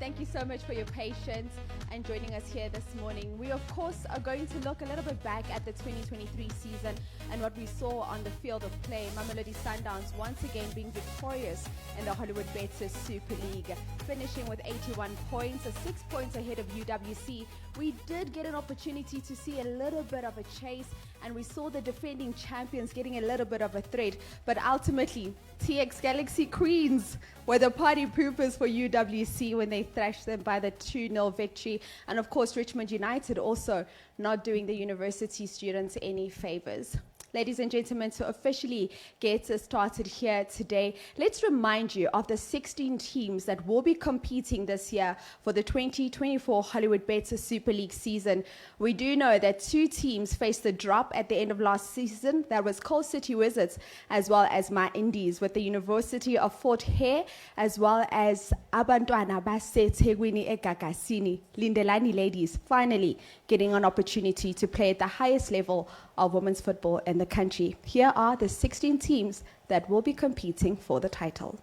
Thank you so much for your patience and joining us here this morning. We, of course, are going to look a little bit back at the 2023 season and what we saw on the field of play. Mamelodi Sundowns once again being victorious in the Hollywoodbets Super League, finishing with 81 points, 6 points ahead of UWC. We did get an opportunity to see a little bit of a chase, and we saw the defending champions getting a little bit of a threat, but ultimately TX Galaxy Queens were the party poopers for UWC when they thrashed them by the 2-0 victory. And of course, Richmond United also not doing the university students any favors. Ladies and gentlemen, to officially get us started here today, let's remind you of the 16 teams that will be competing this year for the 2024 Hollywoodbets Super League season. We do know that 2 teams faced a drop at the end of last season. That was Coal City Wizards as well as My Indies, with the University of Fort Hare as well as Abantwana Base Tegwini Egagasini. Lindelani ladies finally getting an opportunity to play at the highest level of women's football in the country. Here are the 16 teams that will be competing for the title.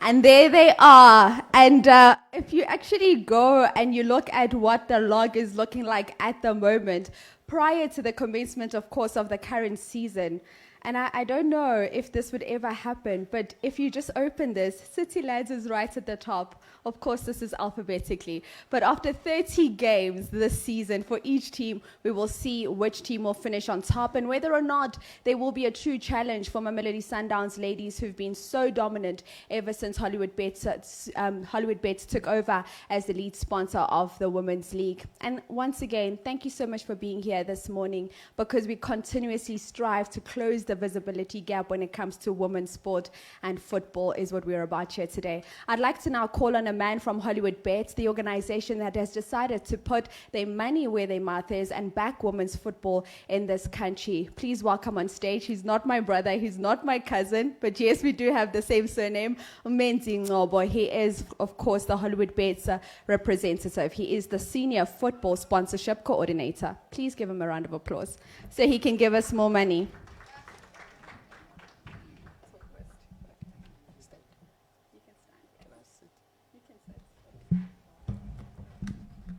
And there they are. And if you actually go and you look at what the log is looking like at the moment, prior to the commencement, of course, of the current season, and I don't know if this would ever happen, but if you just open this, City Lads is right at the top. Of course, this is alphabetically. But after 30 games this season for each team, we will see which team will finish on top and whether or not there will be a true challenge for Mamelodi Sundowns ladies who've been so dominant ever since Hollywoodbets took over as the lead sponsor of the Women's League. And once again, thank you so much for being here this morning, because we continuously strive to close the visibility gap when it comes to women's sport, and football is what we're about here today. I'd like to now call on a man from Hollywoodbets, the organization that has decided to put their money where their mouth is and back women's football in this country. Please welcome on stage. He's not my brother, he's not my cousin, but yes, we do have the same surname, Menzi Ngobo. He is, of course, the Hollywoodbets representative. He is the senior football sponsorship coordinator. Please give him a round of applause so he can give us more money.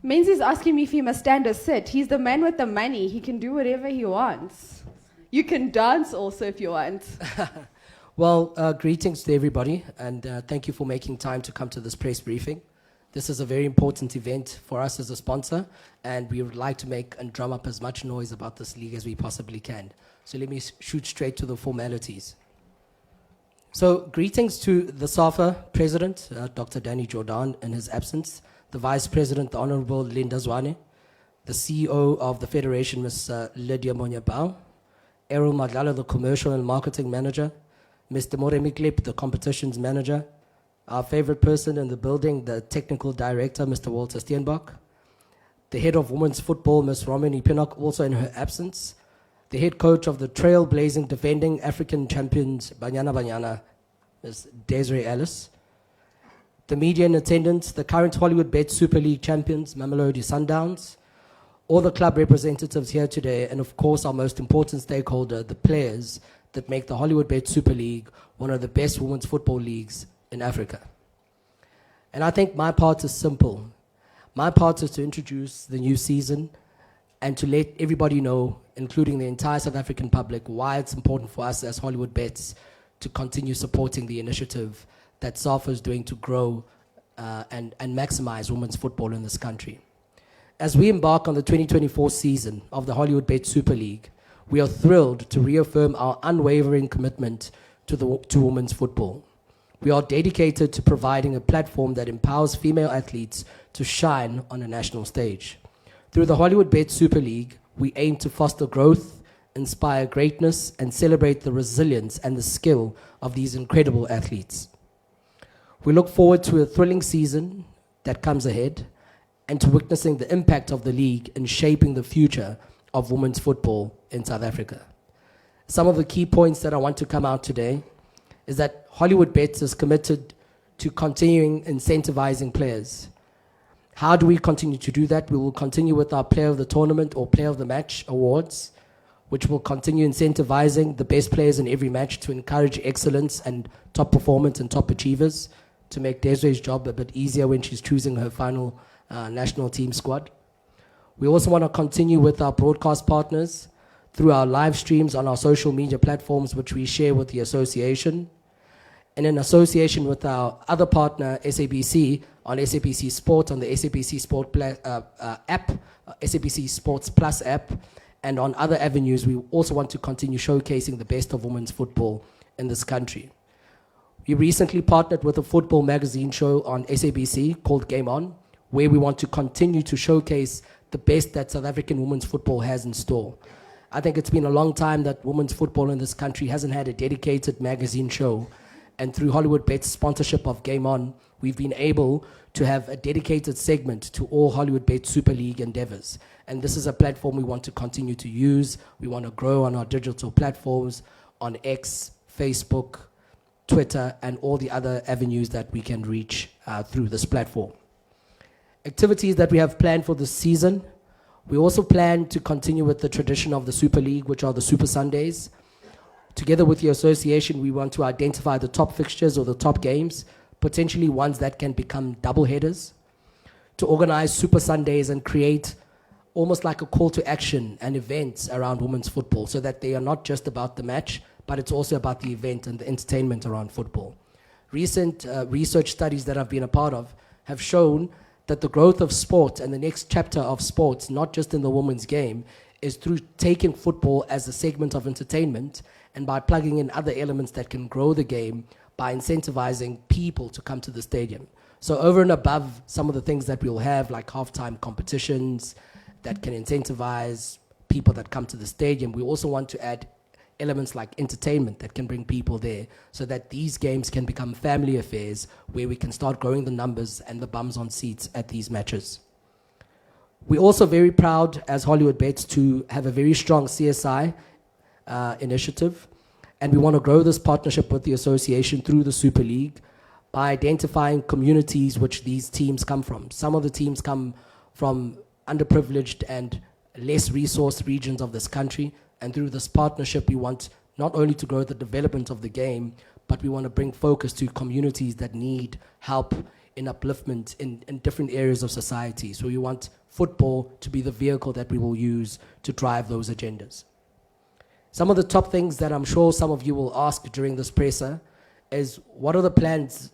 Menzi's asking me if he must stand or sit. He's the man with the money. He can do whatever he wants. You can dance also if you want. Well, greetings to everybody, and thank you for making time to come to this press briefing. This is a very important event for us as a sponsor, and we would like to make and drum up as much noise about this league as we possibly can. So let me shoot straight to the formalities. So greetings to the SAFA President, Dr. Danny Jordan, in his absence, the Vice President, the Honorable Linda Zwane, the CEO of the Federation, Ms. Lydia Monyabao, Errol Madlala, the Commercial and Marketing Manager, Mr. Moremi Klip, the Competitions Manager, our favorite person in the building, the Technical Director, Mr. Walter Steenbach, the Head of Women's Football, Ms. Romani Pinnock, also in her absence, the Head Coach of the Trailblazing Defending African Champions, Banyana, Ms. Desiree Ellis, the media in attendance, the current Hollywoodbets Super League champions, Mamelodi Sundowns, all the club representatives here today, and of course our most important stakeholder, the players that make the Hollywoodbets Super League one of the best women's football leagues in Africa. And I think my part is simple. My part is to introduce the new season and to let everybody know, including the entire South African public, why it's important for us as Hollywoodbets to continue supporting the initiative that SAFA is doing to grow and maximize women's football in this country. As we embark on the 2024 season of the Hollywoodbets Super League, we are thrilled to reaffirm our unwavering commitment to women's football. We are dedicated to providing a platform that empowers female athletes to shine on a national stage. Through the Hollywoodbets Super League, we aim to foster growth, inspire greatness, and celebrate the resilience and the skill of these incredible athletes. We look forward to a thrilling season that comes ahead and to witnessing the impact of the league in shaping the future of women's football in South Africa. Some of the key points that I want to come out today is that Hollywoodbets is committed to continuing incentivizing players. How do we continue to do that? We will continue with our Player of the Tournament or Player of the Match awards, which will continue incentivizing the best players in every match to encourage excellence and top performance and top achievers, to make Desireen's job a bit easier when she's choosing her final national team squad. We also want to continue with our broadcast partners through our live streams on our social media platforms, which we share with the association. And in association with our other partner, SABC, on SABC Sport, on the SABC Sport app, SABC Sports Plus app, and on other avenues, we also want to continue showcasing the best of women's football in this country. We recently partnered with a football magazine show on SABC called Game On, where we want to continue to showcase the best that South African women's football has in store. I think it's been a long time that women's football in this country hasn't had a dedicated magazine show. And through Hollywoodbets' sponsorship of Game On, we've been able to have a dedicated segment to all Hollywoodbets Super League endeavors. And this is a platform we want to continue to use. We want to grow on our digital platforms, on X, Facebook, Twitter, and all the other avenues that we can reach through this platform. Activities that we have planned for this season. We also plan to continue with the tradition of the Super League, which are the Super Sundays. Together with the association, we want to identify the top fixtures or the top games, potentially ones that can become double headers, to organize Super Sundays and create almost like a call to action and events around women's football, so that they are not just about the match, but it's also about the event and the entertainment around football. Recent research studies that I've been a part of have shown that the growth of sport and the next chapter of sports, not just in the women's game, is through taking football as a segment of entertainment and by plugging in other elements that can grow the game by incentivizing people to come to the stadium. So over and above some of the things that we'll have, like halftime competitions that can incentivize people that come to the stadium, we also want to add elements like entertainment that can bring people there, so that these games can become family affairs where we can start growing the numbers and the bums on seats at these matches. We're also very proud as Hollywoodbets to have a very strong CSI initiative, and we want to grow this partnership with the association through the Super League by identifying communities which these teams come from. Some of the teams come from underprivileged and less resourced regions of this country, and through this partnership we want not only to grow the development of the game, but we want to bring focus to communities that need help in upliftment in different areas of society. So we want football to be the vehicle that we will use to drive those agendas. Some of the top things that I'm sure some of you will ask during this presser is, what are the plans,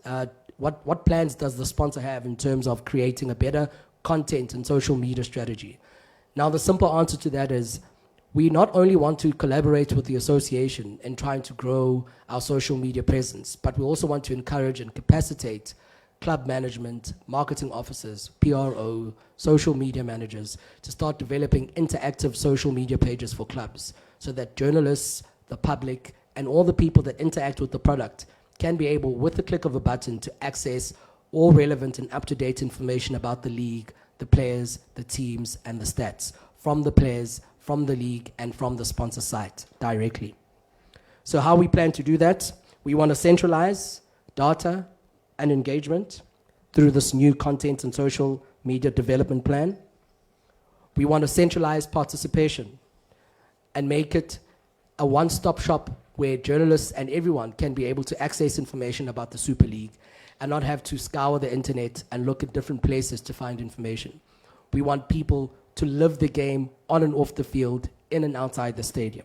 what plans does the sponsor have in terms of creating a better content and social media strategy? Now, the simple answer to that is, we not only want to collaborate with the association in trying to grow our social media presence, but we also want to encourage and capacitate club management, marketing officers, PRO, social media managers to start developing interactive social media pages for clubs, so that journalists, the public, and all the people that interact with the product can be able, with the click of a button, to access all relevant and up-to-date information about the league, the players, the teams, and the stats from the players, from the league, and from the sponsor site directly. So how we plan to do that? We want to centralize data and engagement through this new content and social media development plan. We want to centralize participation and make it a one-stop shop where journalists and everyone can be able to access information about the Super League and not have to scour the internet and look at different places to find information. We want people to live the game on and off the field, in and outside the stadium.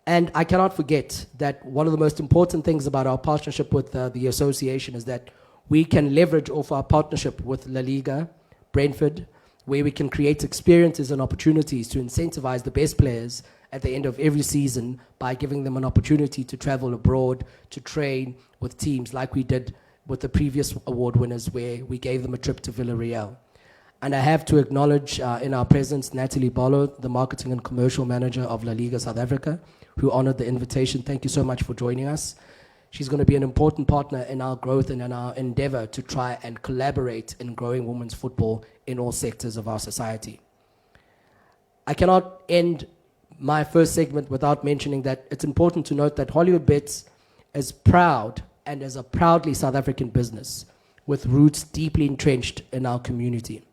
And I cannot forget that one of the most important things about our partnership with the association is that we can leverage off our partnership with La Liga, Brentford, where we can create experiences and opportunities to incentivize the best players at the end of every season by giving them an opportunity to travel abroad, to train with teams like we did with the previous award winners where we gave them a trip to Villarreal. And I have to acknowledge in our presence Natalie Bollo, the Marketing and Commercial Manager of La Liga South Africa, who honored the invitation. Thank you so much for joining us. She's going to be an important partner in our growth and in our endeavor to try and collaborate in growing women's football in all sectors of our society. I cannot end my first segment without mentioning that it's important to note that Hollywoodbets is proud and is a proudly South African business with roots deeply entrenched in our community.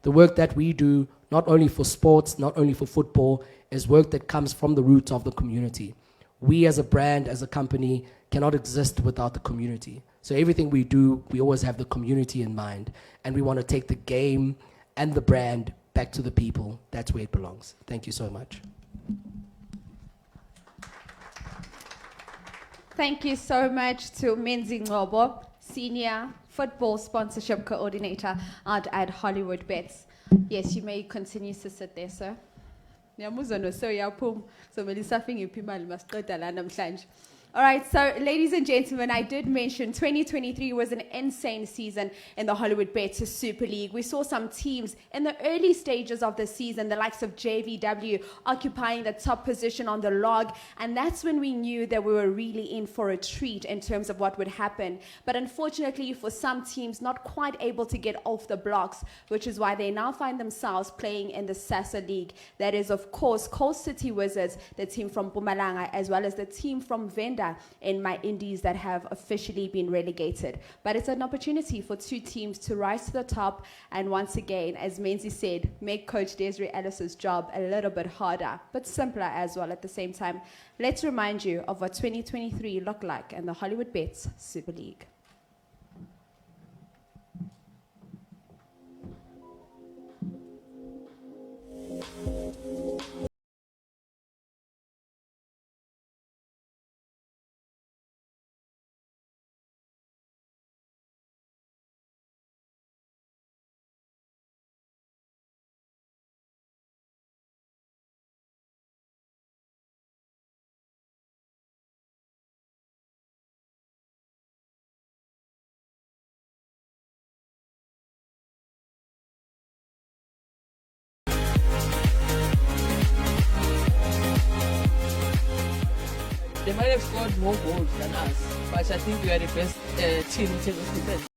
The work that we do, not only for sports, not only for football, is work that comes from the roots of the community. We as a brand, as a company, cannot exist without the community. So everything we do, we always have the community in mind. And we want to take the game and the brand back to the people. That's where it belongs. Thank you so much. Thank you so much to Menzi Ngobo, Senior Football Sponsorship Coordinator out at Hollywoodbets. Yes, you may continue to sit there, sir. All right, so ladies and gentlemen, I did mention 2023 was an insane season in the Hollywoodbets Super League. We saw some teams in the early stages of the season, the likes of JVW, occupying the top position on the log, and that's when we knew that we were really in for a treat in terms of what would happen. But unfortunately, for some teams, not quite able to get off the blocks, which is why they now find themselves playing in the SASA League. That is, of course, Coast City Wizards, the team from Mpumalanga, as well as the team from Venda in my Indies that have officially been relegated. But it's an opportunity for two teams to rise to the top and once again, as Menzi said, make Coach Desiree Ellis's job a little bit harder, but simpler as well at the same time. Let's remind you of what 2023 looked like in the Hollywoodbets Super League. They might have scored more goals than us, but I think we are the best team in terms of defense.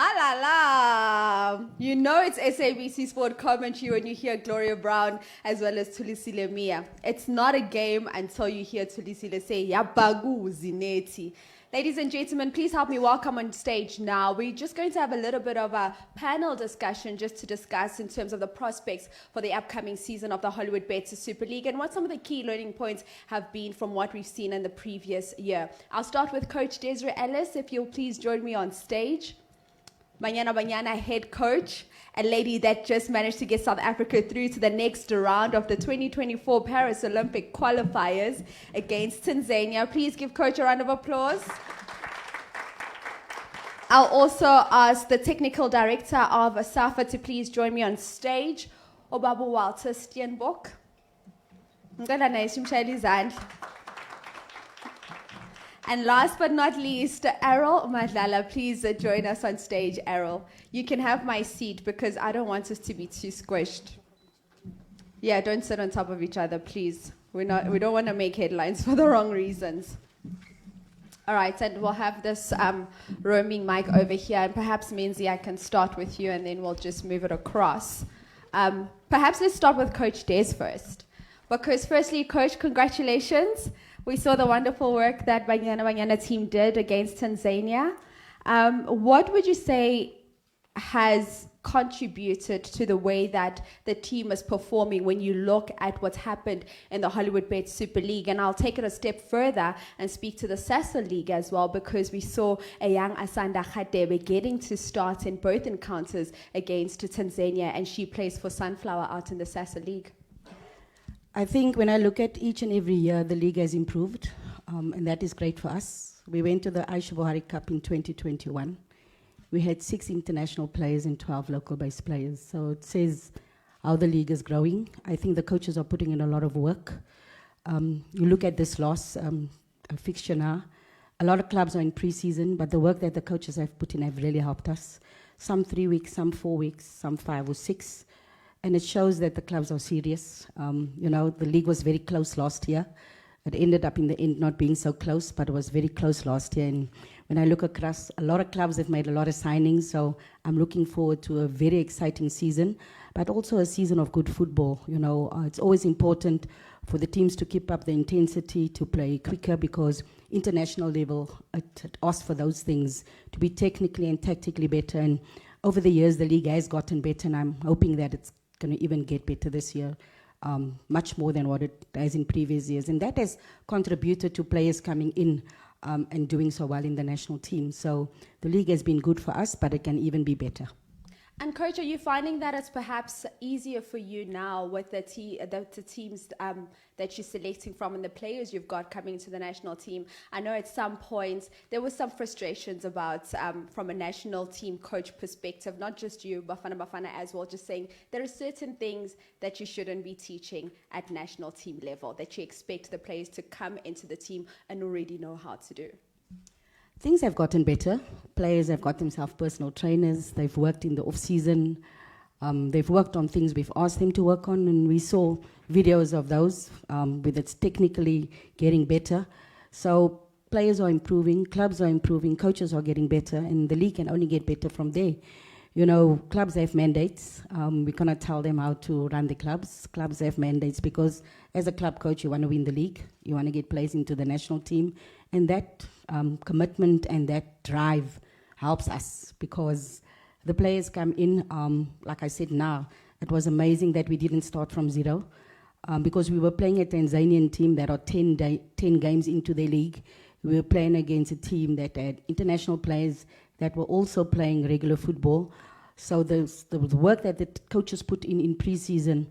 Halala! You know it's SABC Sport commentary when you hear Gloria Brown as well as Tulisile Mia. It's not a game until you hear Tulisile say, Yabagu Zineti. Ladies and gentlemen, please help me welcome on stage now. We're just going to have a little bit of a panel discussion just to discuss in terms of the prospects for the upcoming season of the Hollywoodbets Super League and what some of the key learning points have been from what we've seen in the previous year. I'll start with Coach Desiree Ellis, if you'll please join me on stage. Banyana head coach, a lady that just managed to get South Africa through to the next round of the 2024 Paris Olympic qualifiers against Tanzania. Please give Coach a round of applause. I'll also ask the technical director of SAFA to please join me on stage. Obabu Walter Steenbok. And last but not least, Errol Madlala, please join us on stage, Errol. You can have my seat because I don't want us to be too squished. Yeah, don't sit on top of each other, please. We don't want to make headlines for the wrong reasons. All right, and we'll have this roaming mic over here. And perhaps, Menzi, I can start with you and then we'll just move it across. Perhaps let's start with Coach Des first. Because firstly, Coach, congratulations. We saw the wonderful work that Banyana team did against Tanzania. What would you say has contributed to the way that the team is performing when you look at what's happened in the Hollywoodbets Super League? And I'll take it a step further and speak to the SASA League as well, because we saw a young Asanda Khadebe getting to start in both encounters against Tanzania, and she plays for Sunflower out in the SASA League. I think when I look at each and every year, the league has improved, and that is great for us. We went to the Aisha Buhari Cup in 2021. We had 6 international players and 12 local-based players. So it says how the league is growing. I think the coaches are putting in a lot of work. You look at this loss, a fixture now. A lot of clubs are in pre-season, but the work that the coaches have put in have really helped us. Some 3 weeks, some 4 weeks, some 5 or 6. And it shows that the clubs are serious. The league was very close last year. It ended up in the end not being so close, but it was very close last year. And when I look across, a lot of clubs have made a lot of signings, so I'm looking forward to a very exciting season, but also a season of good football. It's always important for the teams to keep up the intensity, to play quicker, because international level, it asks for those things, to be technically and tactically better. And over the years, the league has gotten better, and I'm hoping that it's going to even get better this year, much more than what it has in previous years. And that has contributed to players coming in and doing so well in the national team. So the league has been good for us, but it can even be better. And Coach, are you finding that it's perhaps easier for you now with the teams that you're selecting from and the players you've got coming to the national team? I know at some points there was some frustrations about, from a national team coach perspective, not just you, Bafana as well, just saying there are certain things that you shouldn't be teaching at national team level, that you expect the players to come into the team and already know how to do. Things have gotten better. Players have got themselves personal trainers. They've worked in the off-season. They've worked on things we've asked them to work on, and we saw videos of those with it's technically getting better. So players are improving, clubs are improving, coaches are getting better, and the league can only get better from there. Clubs have mandates. We cannot tell them how to run the clubs. Clubs have mandates because as a club coach, you want to win the league. You want to get players into the national team. And that commitment and that drive helps us because the players come in, like I said now, it was amazing that we didn't start from zero because we were playing a Tanzanian team that are 10 games into their league. We were playing against a team that had international players that were also playing regular football. So the work that the coaches put in pre-season,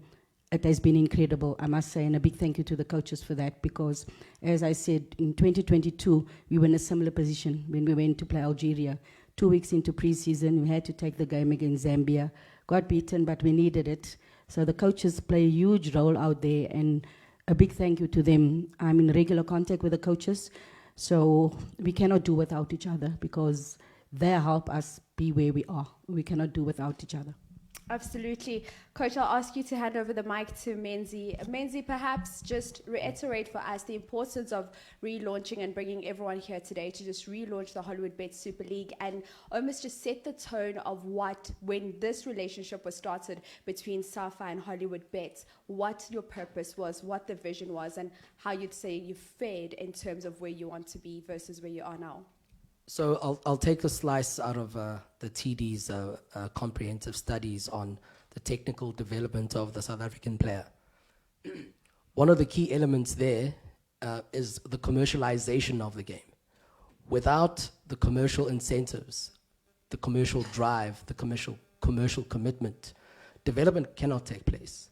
it has been incredible, I must say, and a big thank you to the coaches for that because, as I said, in 2022, we were in a similar position when we went to play Algeria. 2 weeks into pre-season, we had to take the game against Zambia. Got beaten, but we needed it. So the coaches play a huge role out there, and a big thank you to them. I'm in regular contact with the coaches, so we cannot do without each other because they help us be where we are. We cannot do without each other. Absolutely. Coach, I'll ask you to hand over the mic to Menzi. Menzi, perhaps just reiterate for us the importance of relaunching and bringing everyone here today to just relaunch the Hollywoodbets Super League and almost just set the tone of when this relationship was started between SAFA and Hollywoodbets, what your purpose was, what the vision was, and how you'd say you fared in terms of where you want to be versus where you are now. So I'll take a slice out of the TD's comprehensive studies on the technical development of the South African player. One of the key elements there is the commercialization of the game. Without the commercial incentives, the commercial drive, the commercial commitment, development cannot take place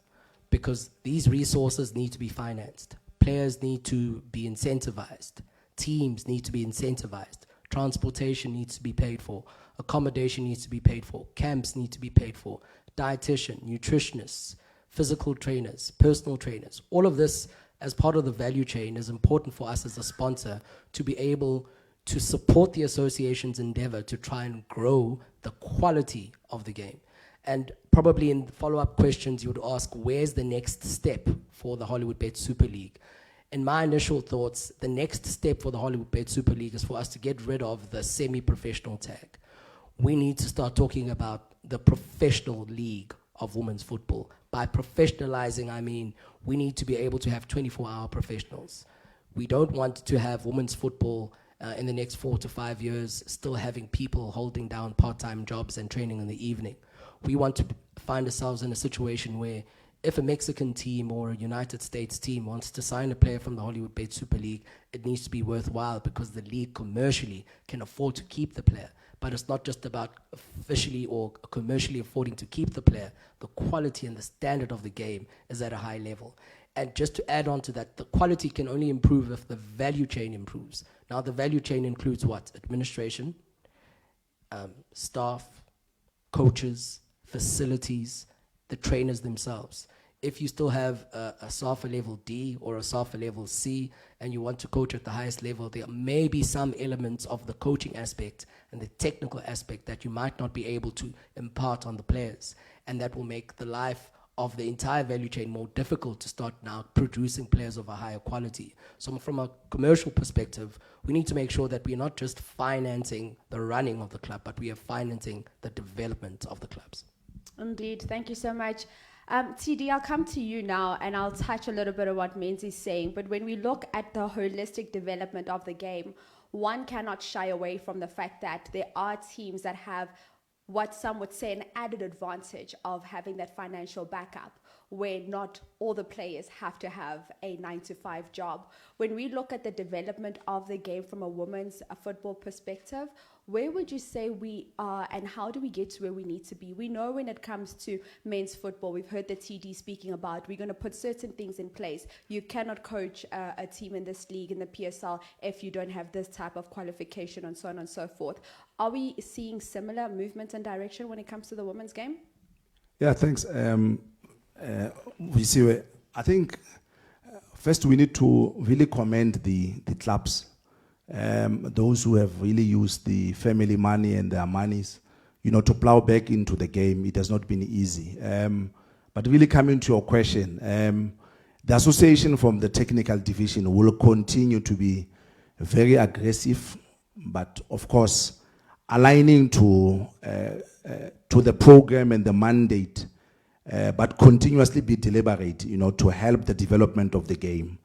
because these resources need to be financed. Players need to be incentivized. Teams need to be incentivized. Transportation needs to be paid for. Accommodation needs to be paid for. Camps need to be paid for. Dietitian, nutritionists, physical trainers, personal trainers. All of this as part of the value chain is important for us as a sponsor to be able to support the association's endeavor to try and grow the quality of the game. And probably in follow-up questions, you would ask, where's the next step for the Hollywoodbets Super League? In my initial thoughts, the next step for the Hollywoodbets Super League is for us to get rid of the semi-professional tag. We need to start talking about the professional league of women's football. By professionalizing, I mean we need to be able to have 24-hour professionals. We don't want to have women's football in the next 4 to 5 years still having people holding down part-time jobs and training in the evening. We want to find ourselves in a situation where if a Mexican team or a United States team wants to sign a player from the Hollywoodbets Super League, it needs to be worthwhile because the league commercially can afford to keep the player. But it's not just about officially or commercially affording to keep the player. The quality and the standard of the game is at a high level. And just to add on to that, the quality can only improve if the value chain improves. Now, the value chain includes what? Administration, staff, coaches, facilities, the trainers themselves. If you still have a SAFA level D or a SAFA level C and you want to coach at the highest level, there may be some elements of the coaching aspect and the technical aspect that you might not be able to impart on the players. And that will make the life of the entire value chain more difficult to start now producing players of a higher quality. So from a commercial perspective, we need to make sure that we're not just financing the running of the club, but we are financing the development of the clubs. Indeed. Thank you so much. TD, I'll come to you now and I'll touch a little bit on what Menzi's saying. But when we look at the holistic development of the game, one cannot shy away from the fact that there are teams that have what some would say an added advantage of having that financial backup, where not all the players have to have a 9-to-5 job. When we look at the development of the game from a women's football perspective, where would you say we are and how do we get to where we need to be? We know when it comes to men's football, we've heard the TD speaking about, we're going to put certain things in place. You cannot coach a team in this league, in the PSL, if you don't have this type of qualification and so on and so forth. Are we seeing similar movement and direction when it comes to the women's game? Yeah, thanks. I think first we need to really commend the clubs, those who have really used the family money and their monies, to plow back into the game. It has not been easy. But really coming to your question, the association from the technical division will continue to be very aggressive, but of course aligning to the program and the mandate, but continuously be deliberate, to help the development of the game.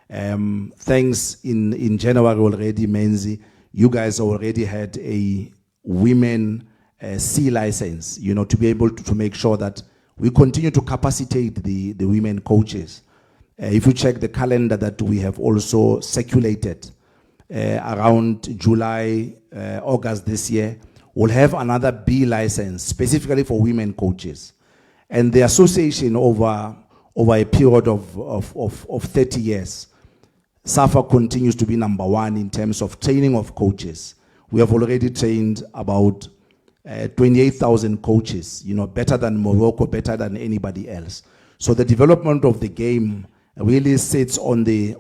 Thanks in January already, Menzi, you guys already had a women C license, to be able to make sure that we continue to capacitate the women coaches. If you check the calendar that we have also circulated, around July, August this year, we'll have another B license specifically for women coaches. And the association over a period of 30 years, SAFA continues to be number one in terms of training of coaches. We have already trained about 28,000 coaches, better than Morocco, better than anybody else. So the development of the game really sits on the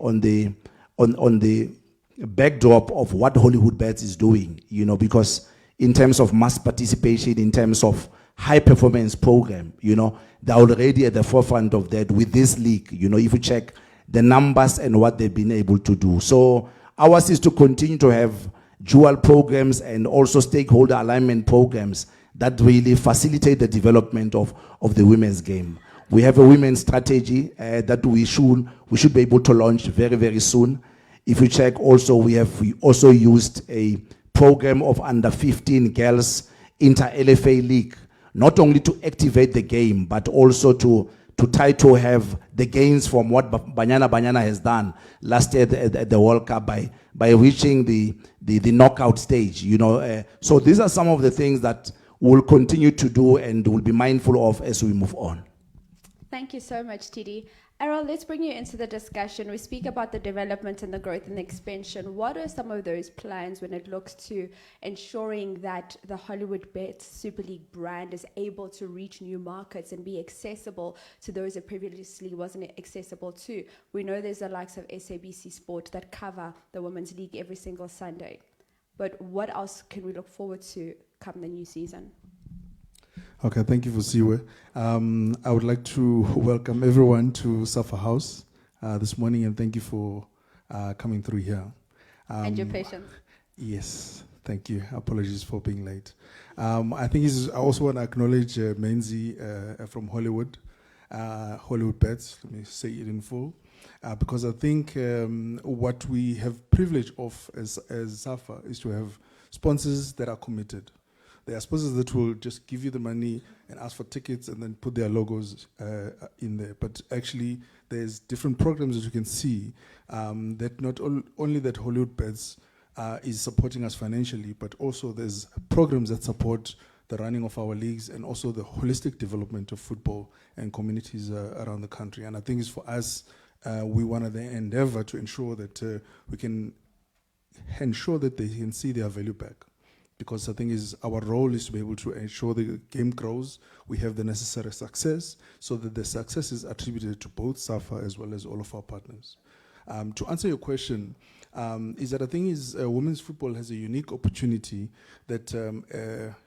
backdrop of what Hollywoodbets is doing, because in terms of mass participation, in terms of high performance program. They're already at the forefront of that with this league. If you check the numbers and what they've been able to do. So ours is to continue to have dual programs and also stakeholder alignment programs that really facilitate the development of the women's game. We have a women's strategy that we should be able to launch very, very soon. If you check also, we also used a program of under 15 girls inter-LFA league, not only to activate the game, but also to try to have the gains from what Banyana has done last year at the World Cup by reaching the knockout stage. So these are some of the things that we'll continue to do and we'll be mindful of as we move on. Thank you so much, Tidi. Errol, let's bring you into the discussion. We speak about the development and the growth and the expansion. What are some of those plans when it looks to ensuring that the Hollywoodbets Super League brand is able to reach new markets and be accessible to those it previously wasn't accessible to? We know there's the likes of SABC Sport that cover the Women's League every single Sunday. But what else can we look forward to come the new season? Okay, thank you for Siwe. I would like to welcome everyone to Safa House this morning, and thank you for coming through here. And your patience. Yes, thank you. Apologies for being late. I think I also want to acknowledge Menzi from Hollywood, Hollywoodbets, let me say it in full, because I think what we have privilege of as Safa is to have sponsors that are committed. There are sponsors that will just give you the money and ask for tickets and then put their logos in there. But actually, there's different programs that you can see that not only that Hollywoodbets is supporting us financially, but also there's programs that support the running of our leagues and also the holistic development of football and communities around the country. And I think it's for us, we want to endeavor to ensure that we can ensure that they can see their value back. Because I think our role is to be able to ensure the game grows, we have the necessary success, so that the success is attributed to both SAFA as well as all of our partners. To answer your question, is that I think women's football has a unique opportunity that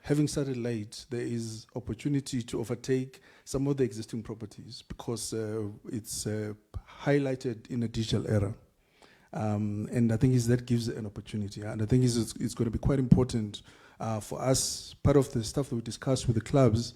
having started late, there is opportunity to overtake some of the existing properties because it's highlighted in a digital era. And I think that gives an opportunity. And I think it's going to be quite important for us. Part of the stuff that we discussed with the clubs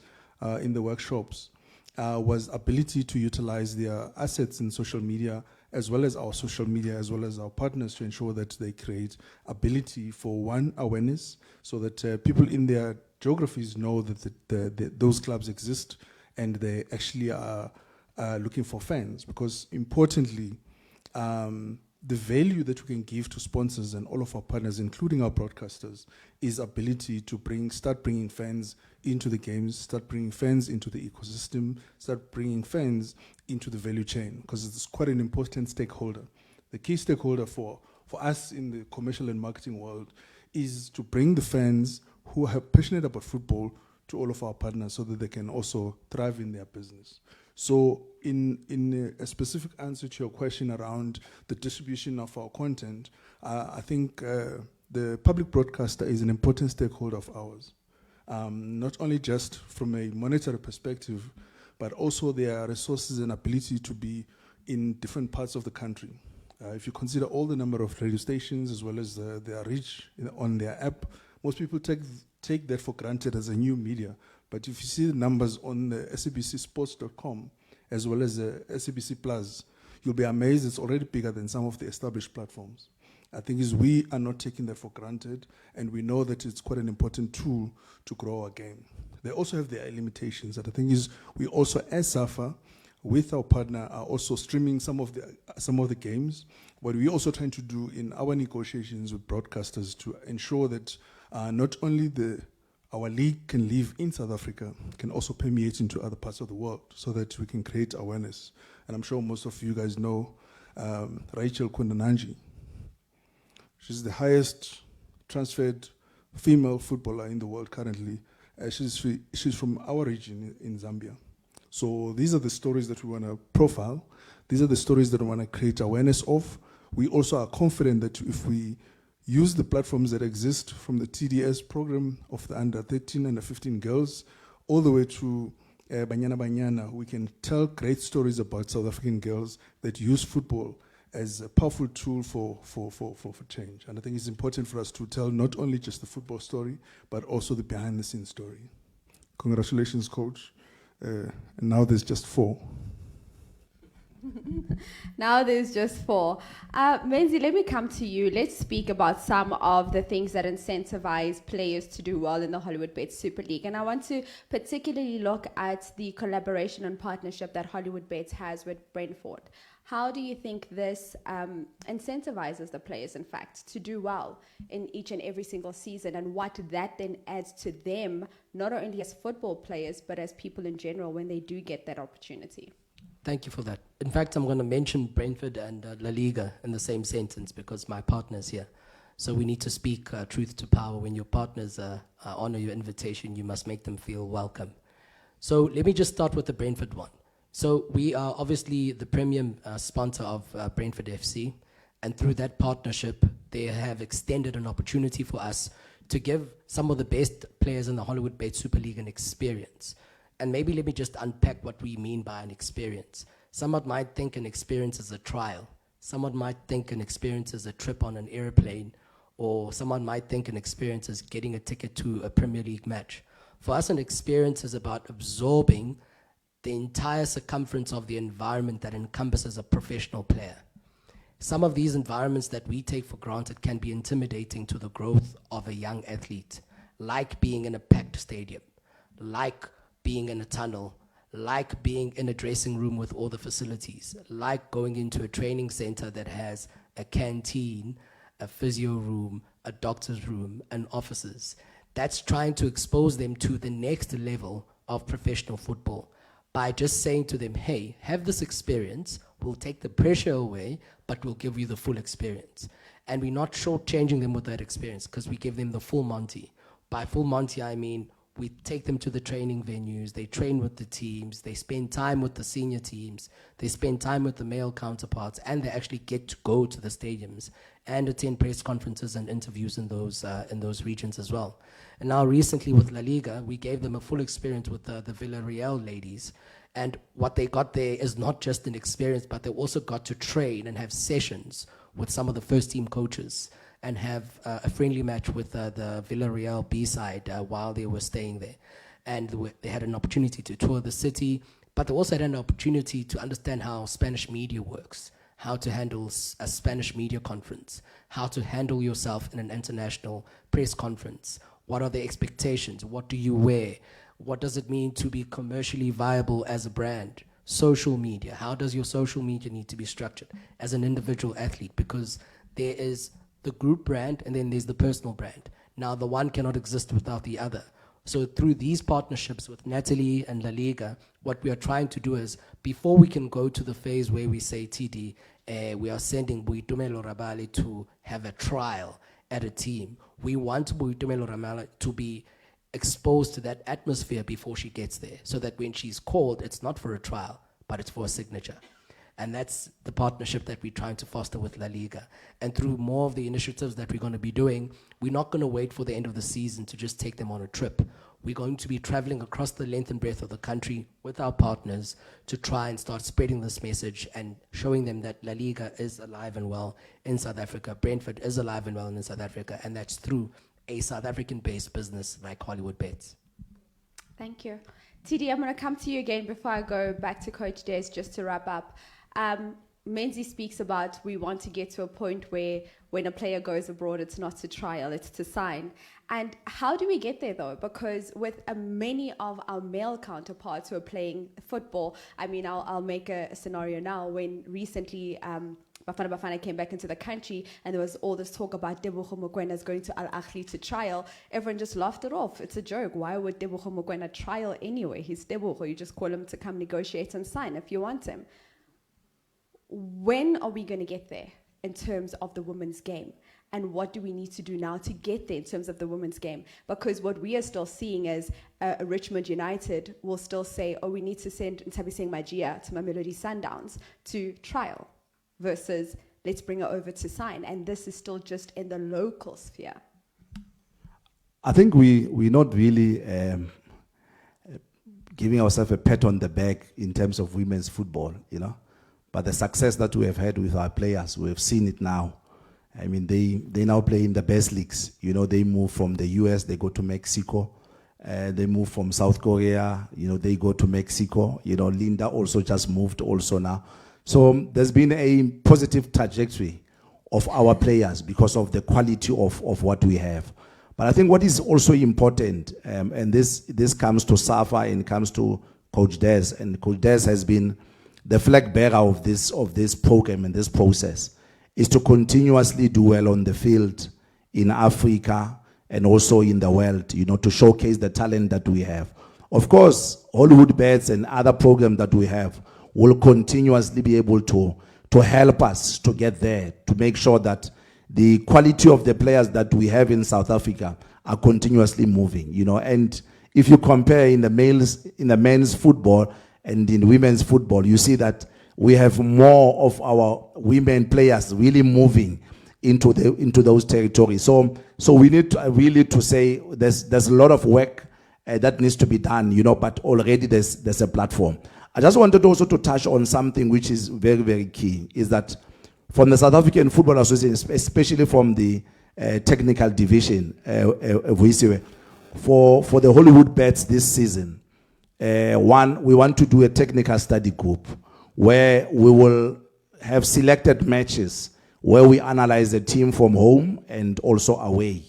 in the workshops was ability to utilize their assets in social media, as well as our social media, as well as our partners, to ensure that they create ability for awareness, so that people in their geographies know that those clubs exist and they actually are looking for fans. Because importantly, the value that we can give to sponsors and all of our partners, including our broadcasters, is ability to start bringing fans into the games, start bringing fans into the ecosystem, start bringing fans into the value chain, because it's quite an important stakeholder. The key stakeholder for us in the commercial and marketing world is to bring the fans who are passionate about football to all of our partners so that they can also thrive in their business. So in a specific answer to your question around the distribution of our content, I think the public broadcaster is an important stakeholder of ours, not only just from a monetary perspective, but also their resources and ability to be in different parts of the country. If you consider all the number of radio stations as well as their reach on their app, most people take that for granted as a new media. But if you see the numbers on the sabcsports.com as well as the SABC Plus, you'll be amazed it's already bigger than some of the established platforms. I think we are not taking that for granted, and we know that it's quite an important tool to grow our game. They also have their limitations. And the thing is, we also, as SAFA, with our partner, are also streaming some of the games. What we're also trying to do in our negotiations with broadcasters to ensure that not only our league can live in South Africa, can also permeate into other parts of the world so that we can create awareness. And I'm sure most of you guys know Rachel Kundananji. She's the highest transferred female footballer in the world currently. She's from our region in Zambia. So these are the stories that we want to profile. These are the stories that we want to create awareness of. We also are confident that if we use the platforms that exist from the TDS program of the under 13 and the 15 girls, all the way to Banyana Banyana. We can tell great stories about South African girls that use football as a powerful tool for change. And I think it's important for us to tell not only just the football story, but also the behind-the-scenes story. Congratulations, Coach. And now there's just 4. Now there's just 4. Menzi, let me come to you. Let's speak about some of the things that incentivize players to do well in the Hollywoodbets Super League. And I want to particularly look at the collaboration and partnership that Hollywoodbets has with Brentford. How do you think this incentivizes the players, in fact, to do well in each and every single season, and what that then adds to them, not only as football players, but as people in general when they do get that opportunity? Thank you for that. In fact, I'm going to mention Brentford and La Liga in the same sentence because my partner's here. So we need to speak truth to power. When your partners honor your invitation, you must make them feel welcome. So let me just start with the Brentford one. So we are obviously the premium sponsor of Brentford FC, and through that partnership, they have extended an opportunity for us to give some of the best players in the Hollywoodbets Super League an experience. And maybe let me just unpack what we mean by an experience. Someone might think an experience is a trial. Someone might think an experience is a trip on an airplane, or someone might think an experience is getting a ticket to a Premier League match. For us, an experience is about absorbing the entire circumference of the environment that encompasses a professional player. Some of these environments that we take for granted can be intimidating to the growth of a young athlete, like being in a packed stadium, like being in a tunnel, like being in a dressing room with all the facilities, like going into a training center that has a canteen, a physio room, a doctor's room, and offices. That's trying to expose them to the next level of professional football by just saying to them, hey, have this experience, we'll take the pressure away, but we'll give you the full experience. And we're not shortchanging them with that experience because we give them the full Monty. By full Monty, I mean we take them to the training venues, they train with the teams, they spend time with the senior teams, they spend time with the male counterparts, and they actually get to go to the stadiums and attend press conferences and interviews in those regions as well. And now recently with La Liga, we gave them a full experience with the Villarreal ladies. And what they got there is not just an experience, but they also got to train and have sessions with some of the first team coaches and have a friendly match with the Villarreal B-side while they were staying there. And they had an opportunity to tour the city, but they also had an opportunity to understand how Spanish media works, how to handle a Spanish media conference, how to handle yourself in an international press conference. What are the expectations? What do you wear? What does it mean to be commercially viable as a brand? Social media. How does your social media need to be structured as an individual athlete? Because there is the group brand and then there's the personal brand. Now the one cannot exist without the other. So through these partnerships with Natalie and La Liga, what we are trying to do is, before we can go to the phase where we say, TD, we are sending Boitumelo Rabale to have a trial at a team, we want Boitumelo Rabale to be exposed to that atmosphere before she gets there, so that when she's called, it's not for a trial, but it's for a signature. And that's the partnership that we're trying to foster with La Liga. And through more of the initiatives that we're going to be doing, we're not going to wait for the end of the season to just take them on a trip. We're going to be traveling across the length and breadth of the country with our partners to try and start spreading this message and showing them that La Liga is alive and well in South Africa. Brentford is alive and well in South Africa, and that's through a South African-based business like Hollywoodbets. Thank you. TD, I'm going to come to you again before I go back to Coach Des just to wrap up. Menzi speaks about we want to get to a point where when a player goes abroad, it's not to trial, it's to sign. And how do we get there, though? Because with many of our male counterparts who are playing football, I mean, I'll make a scenario now. When recently Bafana Bafana came back into the country and there was all this talk about Tebogo Mokoena going to Al Ahly to trial, everyone just laughed it off. It's a joke. Why would Tebogo Mokoena trial anyway? He's Tebogo. You just call him to come negotiate and sign if you want him. When are we going to get there in terms of the women's game? And what do we need to do now to get there in terms of the women's game? Because what we are still seeing is Richmond United will still say, oh, we need to send Ntabiseng Magia to Mamelodi Sundowns to trial versus let's bring her over to sign. And this is still just in the local sphere. I think we're not really giving ourselves a pat on the back in terms of women's football, you know. But the success that we have had with our players, we have seen it now. I mean, they now play in the best leagues. You know, they move from the US, they go to Mexico. They move from South Korea, you know, they go to Mexico. You know, Linda also just moved also now. So there's been a positive trajectory of our players because of the quality of what we have. But I think what is also important, and this comes to Safa and comes to Coach Des, and Coach Des has been the flag bearer of this program and this process, is to continuously do well on the field in Africa and also in the world, you know, to showcase the talent that we have. Of course, Hollywoodbets and other programs that we have will continuously be able to help us to get there, to make sure that the quality of the players that we have in South Africa are continuously moving, you know. And if you compare in the men's football and in women's football, you see that we have more of our women players really moving into those territories. So we need to really to say there's a lot of work that needs to be done, you know. But already there's a platform. I just wanted also to touch on something which is very, very key, is that from the South African Football Association, especially from the technical division, for the Hollywoodbets this season, we want to do a technical study group where we will have selected matches where we analyze the team from home and also away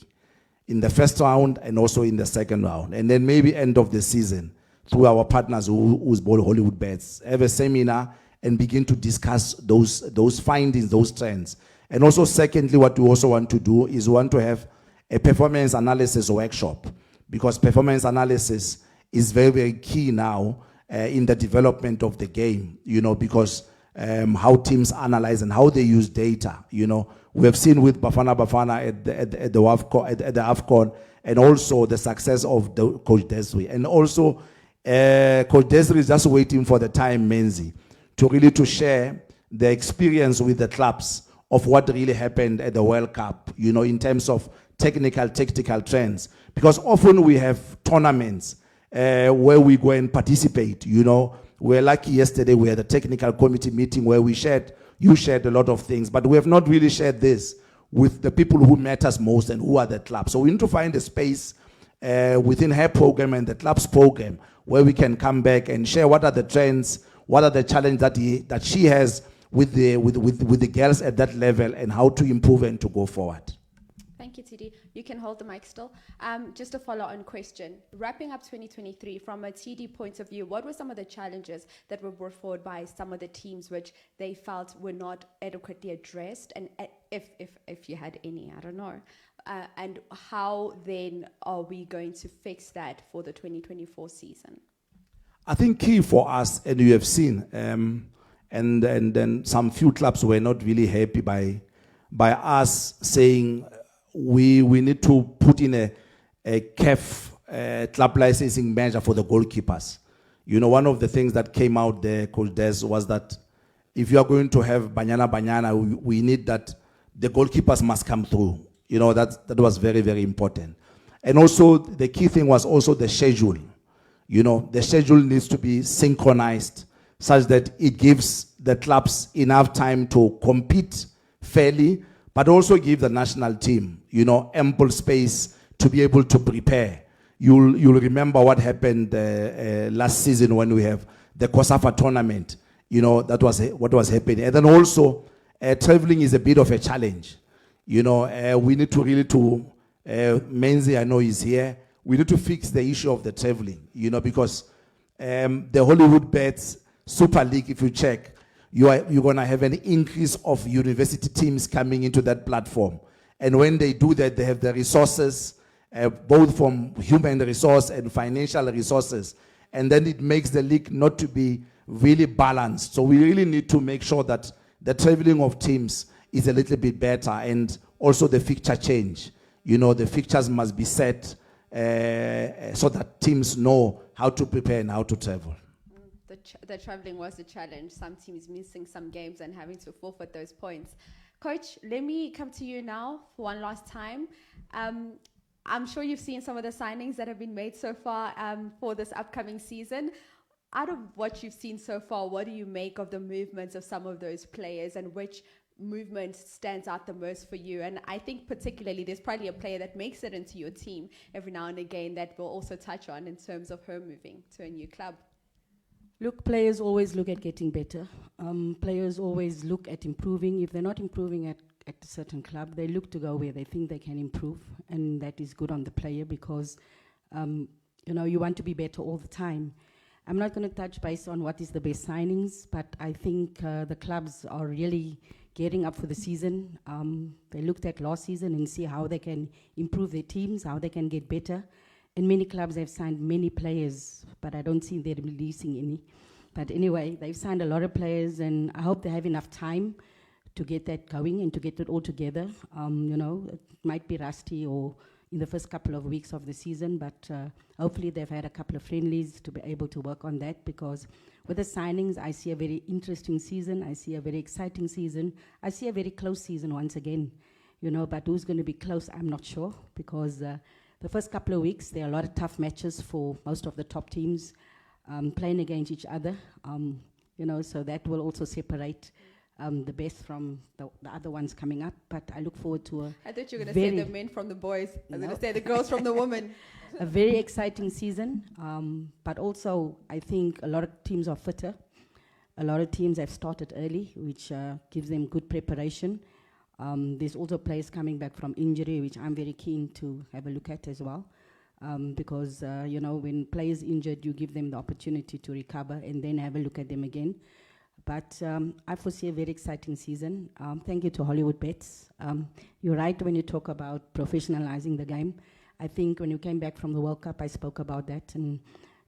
in the first round and also in the second round. And then maybe end of the season, through our partners who's bought Hollywoodbets, have a seminar and begin to discuss those findings, those trends. And also secondly, what we also want to do is we want to have a performance analysis workshop, because performance analysis is very, very key now in the development of the game, you know, because how teams analyze and how they use data, you know. We have seen with Bafana at the AFCON, and also the success of the Coach Desri. And also, Coach Desri is just waiting for the time, Menzi, to really to share the experience with the clubs of what really happened at the World Cup, you know, in terms of technical, tactical trends. Because often we have tournaments where we go and participate, you know. We're lucky yesterday we had a technical committee meeting where you shared a lot of things, but we have not really shared this with the people who matters most and who are the clubs. So we need to find a space within her program and the club's program where we can come back and share what are the trends, what are the challenges that she has with the girls at that level, and how to improve and to go forward. Thank you, TD. You can hold the mic still. Just a follow-on question. Wrapping up 2023, from a TD point of view, what were some of the challenges that were brought forward by some of the teams which they felt were not adequately addressed? And if you had any, I don't know. And how then are we going to fix that for the 2024 season? I think key for us, and you have seen, and then some few clubs were not really happy by us saying we need to put in a CAF club licensing measure for the goalkeepers. You know, one of the things that came out there, Coach Des, was that if you are going to have Banyana, we need that the goalkeepers must come through. You know, that was very, very important. And also, the key thing was also the schedule. You know, the schedule needs to be synchronized such that it gives the clubs enough time to compete fairly, but also give the national team, you know, ample space to be able to prepare. You'll remember what happened last season when we have the COSAFA tournament. You know, that was what was happening. And then also, traveling is a bit of a challenge. You know, we need to really Menzi, I know is here. We need to fix the issue of the traveling, you know, because the Hollywoodbets Super League, if you check, you're going to have an increase of university teams coming into that platform. And when they do that, they have the resources, both from human resource and financial resources. And then it makes the league not to be really balanced. So we really need to make sure that the traveling of teams is a little bit better, and also the fixture change. You know, the fixtures must be set so that teams know how to prepare and how to travel. The traveling was a challenge. Some teams missing some games and having to forfeit those points. Coach, let me come to you now for one last time. I'm sure you've seen some of the signings that have been made so far for this upcoming season. Out of what you've seen so far, what do you make of the movements of some of those players, and which movement stands out the most for you? And I think particularly there's probably a player that makes it into your team every now and again that we'll also touch on in terms of her moving to a new club. Look, players always look at getting better. Players always look at improving. If they're not improving at a certain club, they look to go where they think they can improve, and that is good on the player because, you want to be better all the time. I'm not going to touch base on what is the best signings, but I think the clubs are really getting up for the season. They looked at last season and see how they can improve their teams, how they can get better. And many clubs have signed many players, but I don't see them releasing any. But anyway, they've signed a lot of players, and I hope they have enough time to get that going and to get it all together. It might be rusty or in the first couple of weeks of the season, but hopefully they've had a couple of friendlies to be able to work on that, because with the signings, I see a very interesting season. I see a very exciting season. I see a very close season once again, but who's going to be close, I'm not sure, because the first couple of weeks, there are a lot of tough matches for most of the top teams playing against each other, so that will also separate the best from the other ones coming up. But I look forward to I thought you were going to say the men from the boys. I was going to say the girls from the women. A very exciting season, but also I think a lot of teams are fitter. A lot of teams have started early, which gives them good preparation. There's also players coming back from injury, which I'm very keen to have a look at as well. Because, when players injured, you give them the opportunity to recover and then have a look at them again. But I foresee a very exciting season. Thank you to Hollywoodbets. You're right when you talk about professionalizing the game. I think when you came back from the World Cup, I spoke about that. And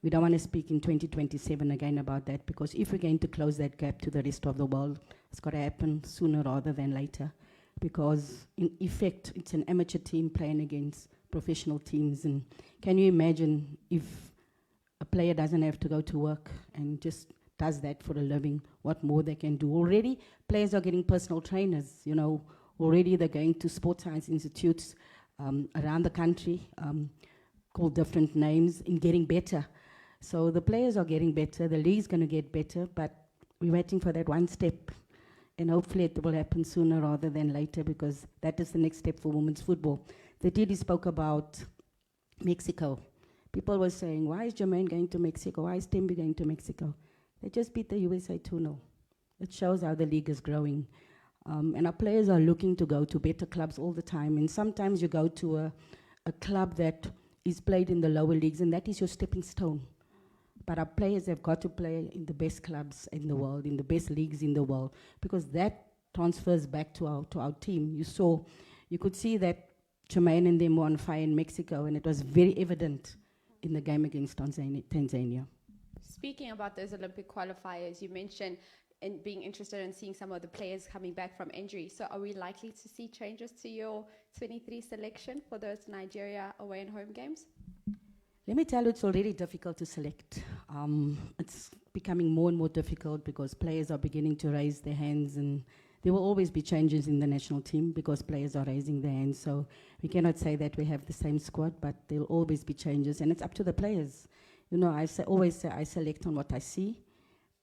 we don't want to speak in 2027 again about that, because if we're going to close that gap to the rest of the world, it's got to happen sooner rather than later. Because in effect, it's an amateur team playing against professional teams. And can you imagine if a player doesn't have to go to work and just does that for a living, what more they can do? Already, players are getting personal trainers, Already they're going to sports science institutes around the country, called different names, in getting better. So the players are getting better, the league's going to get better, but we're waiting for that one step. And hopefully it will happen sooner rather than later, because that is the next step for women's football. The TD spoke about Mexico. People were saying, why is Jermaine going to Mexico? Why is Tembi going to Mexico? They just beat the USA 2-0. It shows how the league is growing. And our players are looking to go to better clubs all the time. And sometimes you go to a club that is played in the lower leagues, and that is your stepping stone. But our players have got to play in the best clubs in the world, in the best leagues in the world, because that transfers back to our team. You could see that Jermaine and them were on fire in Mexico, and it was very evident in the game against Tanzania. Speaking about those Olympic qualifiers, you mentioned in being interested in seeing some of the players coming back from injury. So are we likely to see changes to your 23 selection for those Nigeria away and home games? Let me tell you, it's already difficult to select. It's becoming more and more difficult because players are beginning to raise their hands, and there will always be changes in the national team because players are raising their hands. So we cannot say that we have the same squad, but there will always be changes, and it's up to the players. Always say I select on what I see,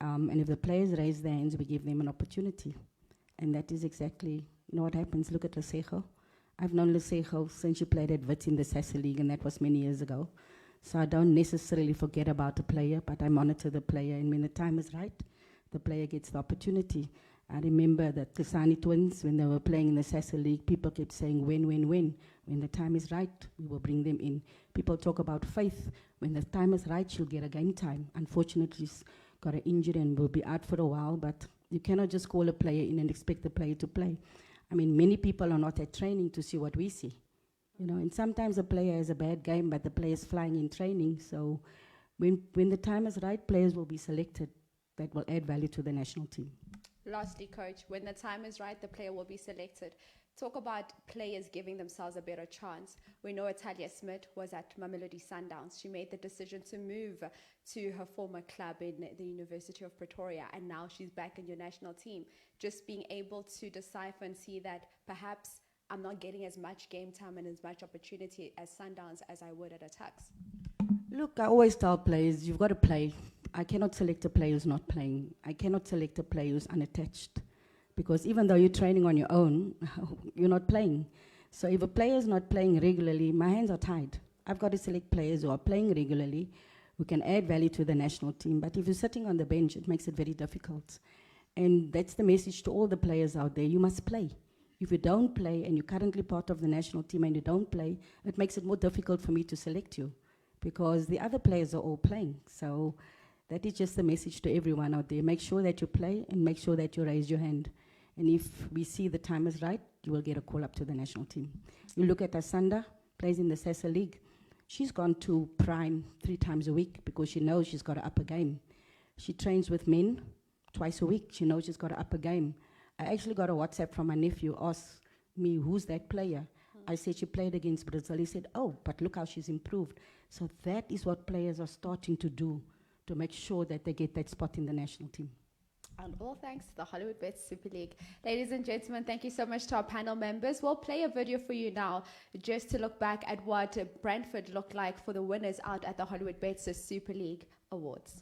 and if the players raise their hands, we give them an opportunity. And that is exactly, what happens. Look at Lesego. I've known Lesego since she played at Wits in the Super League, and that was many years ago. So I don't necessarily forget about a player, but I monitor the player, and when the time is right, the player gets the opportunity. I remember that the Sani twins, when they were playing in the Super League, people kept saying, when. When the time is right, we will bring them in. People talk about Faith. When the time is right, she'll get a game time. Unfortunately, she's got an injury and will be out for a while, but you cannot just call a player in and expect the player to play. I mean, many people are not at training to see what we see. And sometimes a player has a bad game, but the player is flying in training. So when the time is right, players will be selected that will add value to the national team. Lastly, Coach, when the time is right, the player will be selected. Talk about players giving themselves a better chance. We know Talia Smith was at Mamelodi Sundowns. She made the decision to move to her former club in the University of Pretoria, and now she's back in your national team. Just being able to decipher and see that perhaps I'm not getting as much game time and as much opportunity as Sundowns as I would at a Tuks? Look, I always tell players, you've got to play. I cannot select a player who's not playing. I cannot select a player who's unattached. Because even though you're training on your own, you're not playing. So if a player is not playing regularly, my hands are tied. I've got to select players who are playing regularly, who can add value to the national team. But if you're sitting on the bench, it makes it very difficult. And that's the message to all the players out there. You must play. If you don't play and you're currently part of the national team and you don't play, it makes it more difficult for me to select you because the other players are all playing. So that is just the message to everyone out there. Make sure that you play and make sure that you raise your hand. And if we see the time is right, you will get a call up to the national team. You look at Asanda, plays in the Super League. She's gone to Prime 3 times a week because she knows she's got to up a game. She trains with men twice a week. She knows she's got to up a game. I actually got a WhatsApp from my nephew, asked me, who's that player? I said, she played against Brazil. He said, oh, but look how she's improved. So that is what players are starting to do to make sure that they get that spot in the national team. And all thanks to the Hollywoodbets Super League. Ladies and gentlemen, thank you so much to our panel members. We'll play a video for you now just to look back at what Brentford looked like for the winners out at the Hollywoodbets Super League Awards.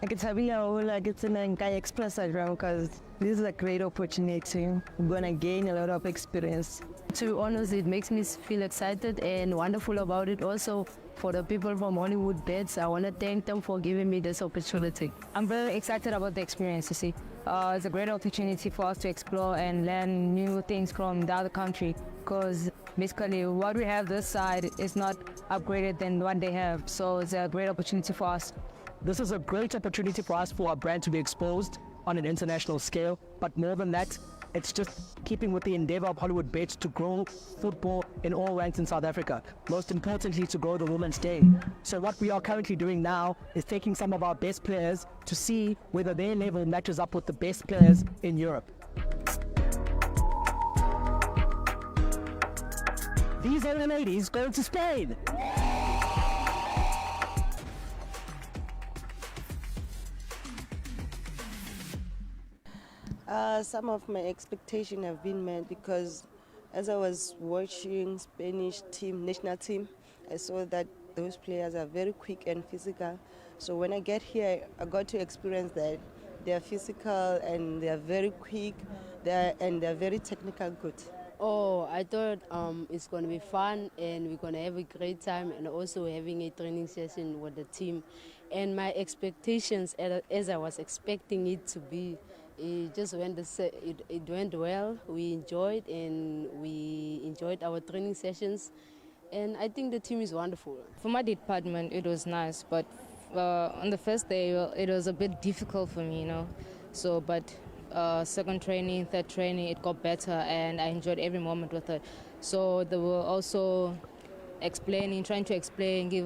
Ek het sabi like it's in Nkai Express because this is a great opportunity. I'm gonna gain a lot of experience. To be honest, it makes me feel excited and wonderful about it. Also, for the people from Hollywoodbets, I want to thank them for giving me this opportunity. I'm very excited about the experience, you see. It's a great opportunity for us to explore and learn new things from the other country because basically what we have this side is not upgraded than what they have. So it's a great opportunity for us. This is a great opportunity for us, for our brand to be exposed on an international scale. But more than that, it's just keeping with the endeavor of Hollywoodbets to grow football in all ranks in South Africa. Most importantly, to grow the women's game. So what we are currently doing now is taking some of our best players to see whether their level matches up with the best players in Europe. These are the ladies going to Spain. Some of my expectations have been met because as I was watching Spanish team, national team, I saw that those players are very quick and physical. So when I get here, I got to experience that they are physical and they are very quick, they're very technical good. Oh, I thought it's going to be fun and we're going to have a great time and also having a training session with the team. And my expectations, as I was expecting it to be, it just went, it went well. We enjoyed our training sessions. And I think the team is wonderful. For my department, it was nice, but on the first day, it was a bit difficult for me, you know. So, but second training, third training, it got better, and I enjoyed every moment with it. So they were also trying to explain, give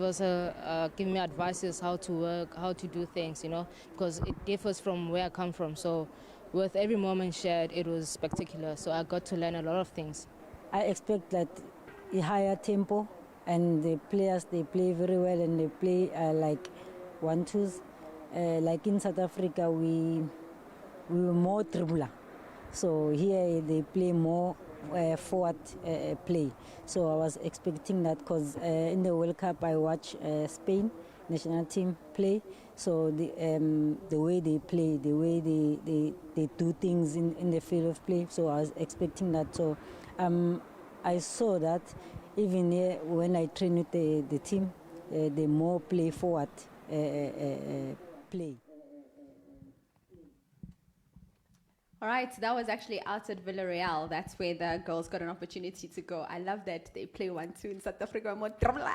me advices how to work, how to do things, you know, because it differs from where I come from. So with every moment shared, it was spectacular. So I got to learn a lot of things. I expect that a higher tempo, and the players, they play very well and they play like 1-2s. Like in South Africa, we were more dribbler. So here they play more forward play. So I was expecting that because in the World Cup I watch Spain national team play. So the way they play, the way they do things in the field of play. So I was expecting that. So I saw that even here when I train with the team, they more play forward play. All right, so that was actually out at Villarreal. That's where the girls got an opportunity to go. I love that they play 1-2 in South Africa. More dribbler.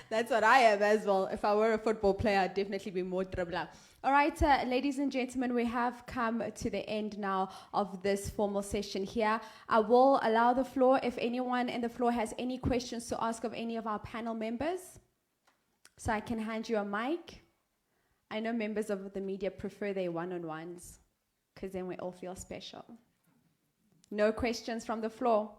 That's what I am as well. If I were a football player, I'd definitely be more dribbler. All right, ladies and gentlemen, we have come to the end now of this formal session here. I will allow the floor if anyone in the floor has any questions to ask of any of our panel members. So I can hand you a mic. I know members of the media prefer their one-on-ones, because then we all feel special. No questions from the floor.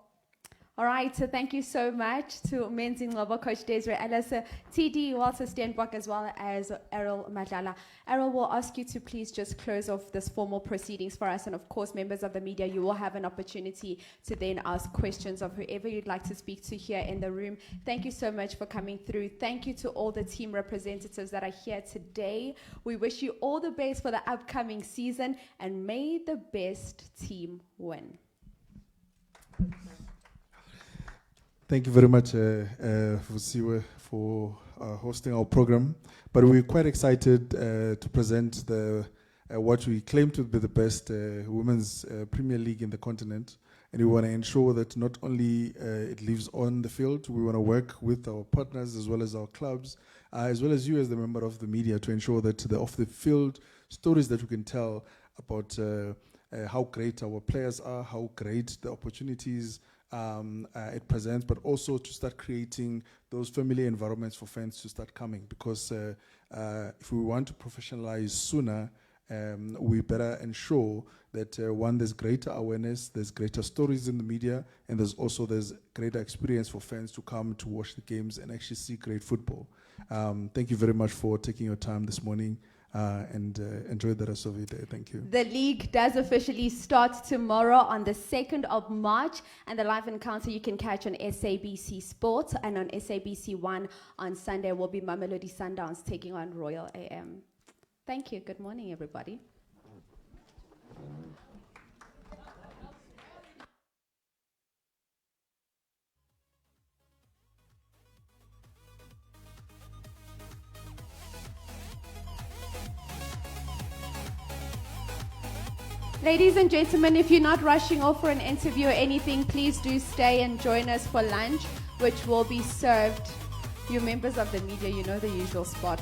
All right, so thank you so much to Men's in Global Coach Desiree Ellis, TD Walter Steenbok, as well as Errol Madlala. Errol will ask you to please just close off this formal proceedings for us. And of course, members of the media, you will have an opportunity to then ask questions of whoever you'd like to speak to here in the room. Thank you so much for coming through. Thank you to all the team representatives that are here today. We wish you all the best for the upcoming season, and may the best team win. Thank you very much, Vusiwe, for hosting our program. But we're quite excited to present what we claim to be the best women's Premier League in the continent. And we want to ensure that not only it lives on the field, we want to work with our partners as well as our clubs, as well as you as the member of the media, to ensure that the off-the-field stories that we can tell about how great our players are, how great the opportunities it presents, but also to start creating those familiar environments for fans to start coming. Because if we want to professionalize sooner, we better ensure that one, there's greater awareness, there's greater stories in the media, and there's greater experience for fans to come to watch the games and actually see great football. Thank you very much for taking your time this morning. And enjoy the rest of your day. Thank you. The league does officially start tomorrow on the 2nd of March, and the live encounter you can catch on SABC Sports, and on SABC 1 on Sunday will be Mamelodi Sundowns taking on Royal AM. Thank you. Good morning, everybody. Ladies and gentlemen, if you're not rushing off for an interview or anything, please do stay and join us for lunch, which will be served. You members of the media, you know the usual spot.